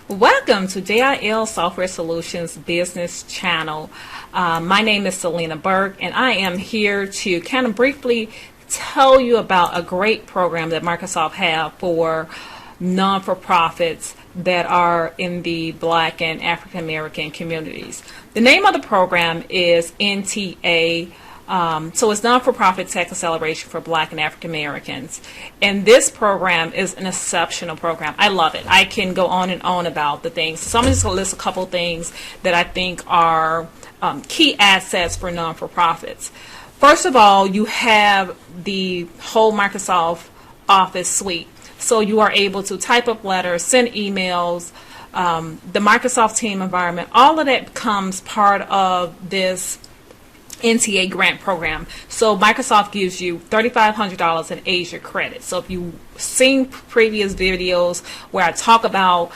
Welcome to JIL Software Solutions Business Channel. My name is Selena Burke, and I am here to kind of briefly tell you about a great program that Microsoft have for non-for-profits that are in the Black and African American communities. The name of the program is NTA. So it's non-for-profit tech acceleration for Black and African Americans. And this program is an exceptional program. I love it. I can go on and on about the things. So I'm just going to list a couple things that I think are key assets for non-for-profits. First of all, you have the whole Microsoft Office suite. So you are able to type up letters, send emails, the Microsoft team environment. All of that becomes part of this NTA grant program. So Microsoft gives you $3,500 in Azure credit. So if you've seen previous videos where I talk about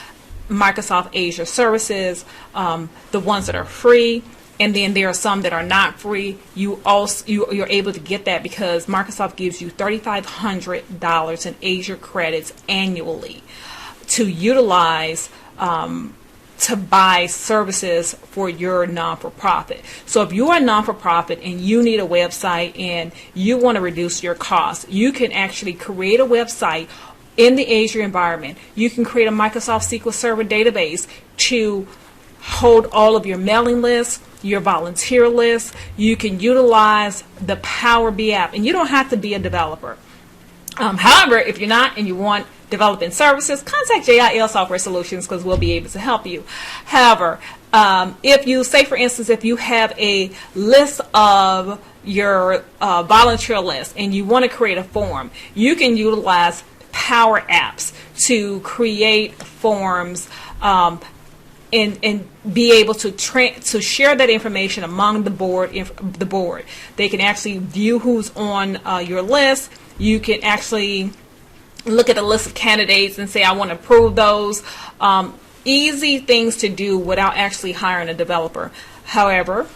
Microsoft Azure services, the ones that are free, and then there are some that are not free, you're able to get that because Microsoft gives you $3,500 in Azure credits annually to utilize to buy services for your non-for-profit. So if you are a non-for-profit and you need a website and you want to reduce your costs, you can actually create a website in the Azure environment. You can create a Microsoft SQL Server database to hold all of your mailing lists, your volunteer lists. You can utilize the Power BI app, and you don't have to be a developer. However, if you're not and you want developing services, contact JIL Software Solutions because we'll be able to help you. However, if you, say for instance, if you have a list of your volunteer list and you want to create a form, you can utilize Power Apps to create forms and be able to share that information among the board. They can actually view who's on your list. You can actually look at a list of candidates and say, I want to approve those. Easy things to do without actually hiring a developer. However,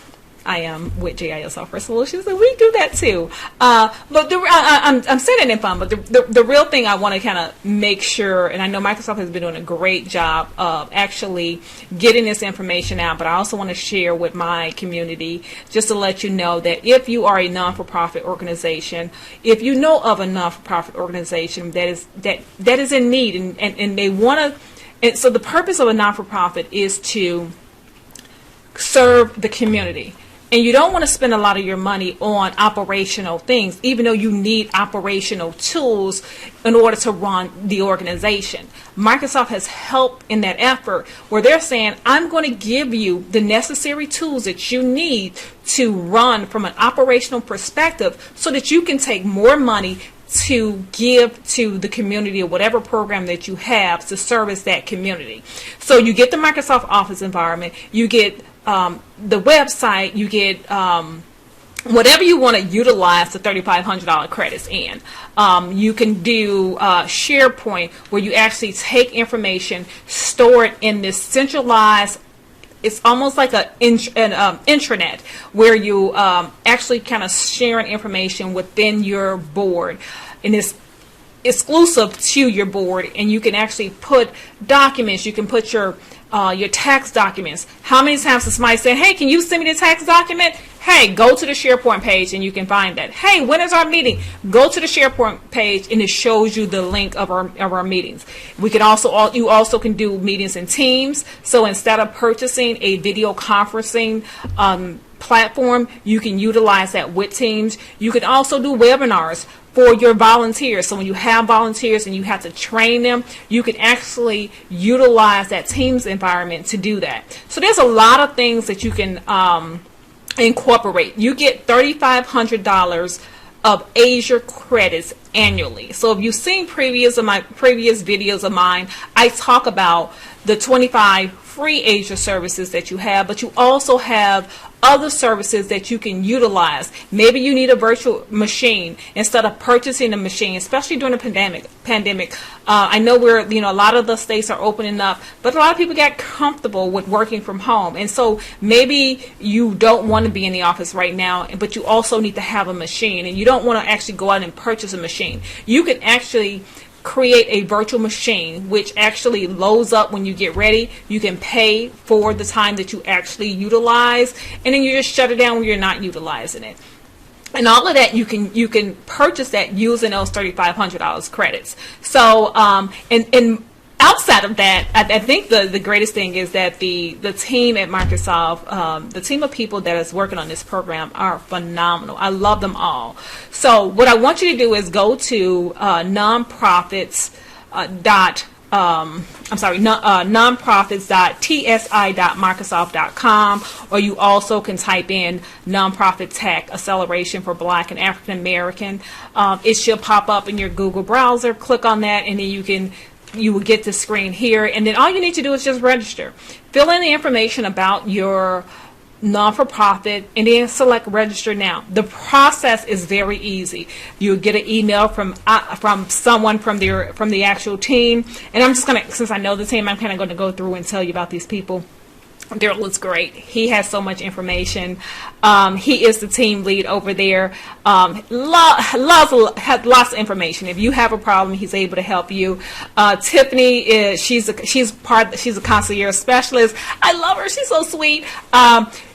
I am with JIL Software Solutions, and we do that too. But I'm saying it in fun, but the real thing I want to kind of make sure, and I know Microsoft has been doing a great job of actually getting this information out, but I also want to share with my community just to let you know that if you are a non-for-profit organization, if you know of a non-for-profit organization that is in need and they want to, and so the purpose of a non-for-profit is to serve the community. And you don't want to spend a lot of your money on operational things, even though you need operational tools in order to run the organization. Microsoft has helped in that effort where they're saying, I'm going to give you the necessary tools that you need to run from an operational perspective so that you can take more money to give to the community or whatever program that you have to service that community. So you get the Microsoft Office environment, you get the website, you get whatever you want to utilize the $3,500 credits in. You can do SharePoint, where you actually take information, store it in this centralized, it's almost like an intranet where you actually kind of sharing information within your board, and it's exclusive to your board, and you can actually put documents. You can put your tax documents. How many times has somebody said, hey, can you send me the tax document? Hey, go to the SharePoint page and you can find that. Hey, when is our meeting? Go to the SharePoint page and it shows you the link of our meetings. We can also, you also can do meetings in Teams. So instead of purchasing a video conferencing platform, you can utilize that with Teams. You can also do webinars for your volunteers. So when you have volunteers and you have to train them, you can actually utilize that Teams environment to do that. So there's a lot of things that you can incorporate. You get $3,500 of Azure credits annually. So if you've seen previous videos of mine, I talk about the 25 free Azure services that you have, but you also have other services that you can utilize. Maybe you need a virtual machine instead of purchasing a machine, especially during the pandemic. I know a lot of the states are opening up, but a lot of people get comfortable with working from home. And so maybe you don't want to be in the office right now, but you also need to have a machine, and you don't want to actually go out and purchase a machine. You can actually create a virtual machine, which actually loads up when you get ready. You can pay for the time that you actually utilize, and then you just shut it down when you're not utilizing it. And all of that, you can purchase that using those $3,500 credits. So, and outside of that, I think the greatest thing is that the team at Microsoft, the team of people that is working on this program are phenomenal. I love them all. So what I want you to do is go to nonprofits.tsi.microsoft.com, or you also can type in Nonprofit Tech Acceleration for Black and African American. It should pop up in your Google browser. Click on that, and then you will get the screen here. And then all you need to do is just register. Fill in the information about your non-for-profit, and then select register now. The process is very easy. You'll get an email from someone from the actual team, and I'm just gonna, since I know the team, I'm kind of going to go through and tell you about these people. Daryl is great. He has so much information. He is the team lead over there. Has lots of information. If you have a problem, he's able to help you. Tiffany she's a concierge specialist. I love her. She's so sweet.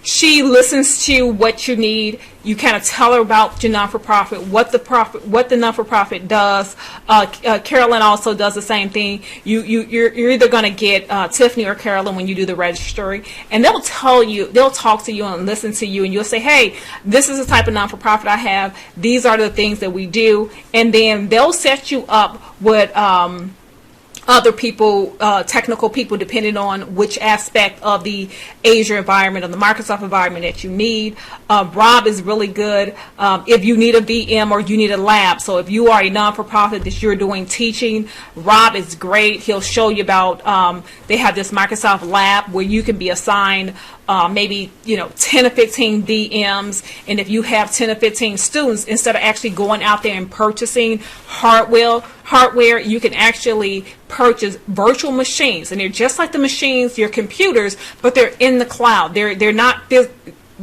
She listens to what you need. You kind of tell her about your non-for-profit, what the non-for-profit does. Carolyn also does the same thing. You're either going to get Tiffany or Carolyn when you do the registry, and they'll talk to you and listen to you, and you'll say, hey, this is the type of non-for-profit I have. These are the things that we do, and then they'll set you up with other people, technical people, depending on which aspect of the Azure environment or the Microsoft environment that you need. Rob is really good if you need a VM or you need a lab. So if you are a non-for-profit that you're doing teaching, Rob is great. He'll show you about, they have this Microsoft lab where you can be assigned maybe 10 or 15 VMs, and if you have 10 or 15 students, instead of actually going out there and purchasing hardware, you can actually purchase virtual machines, and they're just like the machines, your computers, but they're in the cloud. They're not.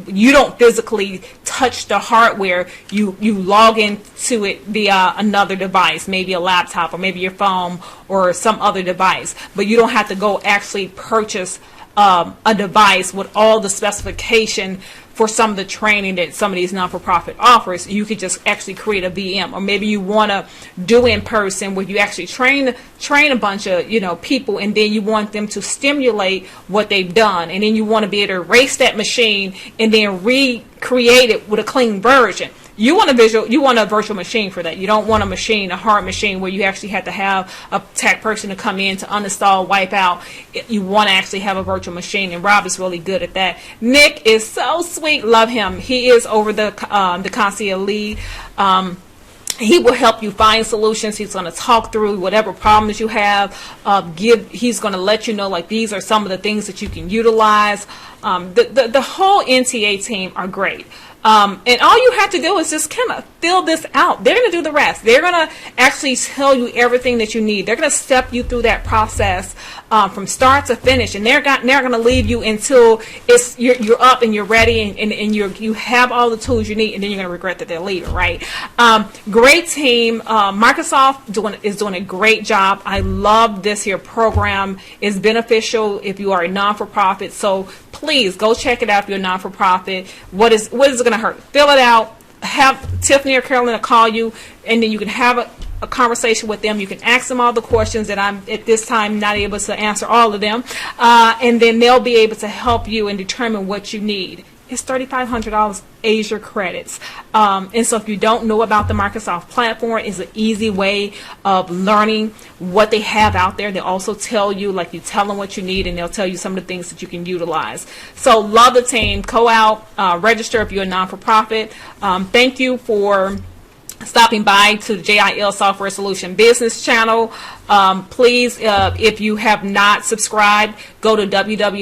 You don't physically touch the hardware. You log into it via another device, maybe a laptop or maybe your phone or some other device, but you don't have to go actually purchase a device with all the specification for some of the training that some of these non-for-profit offers. You could just actually create a VM, or maybe you want to do in person where you actually train a bunch of people, and then you want them to stimulate what they've done, and then you want to be able to erase that machine and then recreate it with a clean version. You want a virtual machine for that. You don't want a hard machine where you actually have to have a tech person to come in to uninstall, wipe out. You want to actually have a virtual machine, and Rob is really good at that. Nick is so sweet. Love him. He is over the concierge lead. He will help you find solutions. He's going to talk through whatever problems you have. He's going to let you know, like, these are some of the things that you can utilize. The whole NTA team are great. And all you have to do is just kind of fill this out. They're going to do the rest. They're going to actually tell you everything that you need. They're going to step you through that process from start to finish, and they're going to leave you until you're up and you're ready and you have all the tools you need, and then you're going to regret that they're leaving, right? Great team. Microsoft is doing a great job. I love this here program. It's beneficial if you are a non-for-profit. So please go check it out if you're a non-for-profit. What is it going to hurt? Fill it out. Have Tiffany or Carolyn call you, and then you can have a conversation with them. You can ask them all the questions that I'm at this time not able to answer all of them, and then they'll be able to help you and determine what you need. It's $3,500 Azure credits. And so if you don't know about the Microsoft platform, it's an easy way of learning what they have out there. They also tell you, like, you tell them what you need, and they'll tell you some of the things that you can utilize. So love the team. Go out, register if you're a non-for-profit. Thank you for stopping by to the JIL Software Solution Business channel. Please, if you have not subscribed, go to www.jilss.com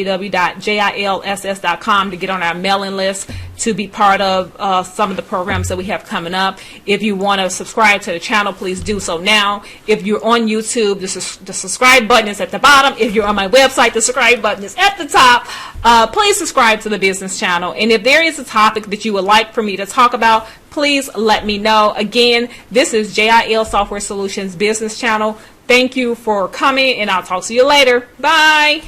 to get on our mailing list to be part of some of the programs that we have coming up. If you want to subscribe to the channel, please do so now. If you're on YouTube, the subscribe button is at the bottom. If you're on my website, the subscribe button is at the top. Please subscribe to the business channel. And if there is a topic that you would like for me to talk about, please let me know. Again, this is JIL Software Solutions Business Channel. Thank you for coming, and I'll talk to you later. Bye.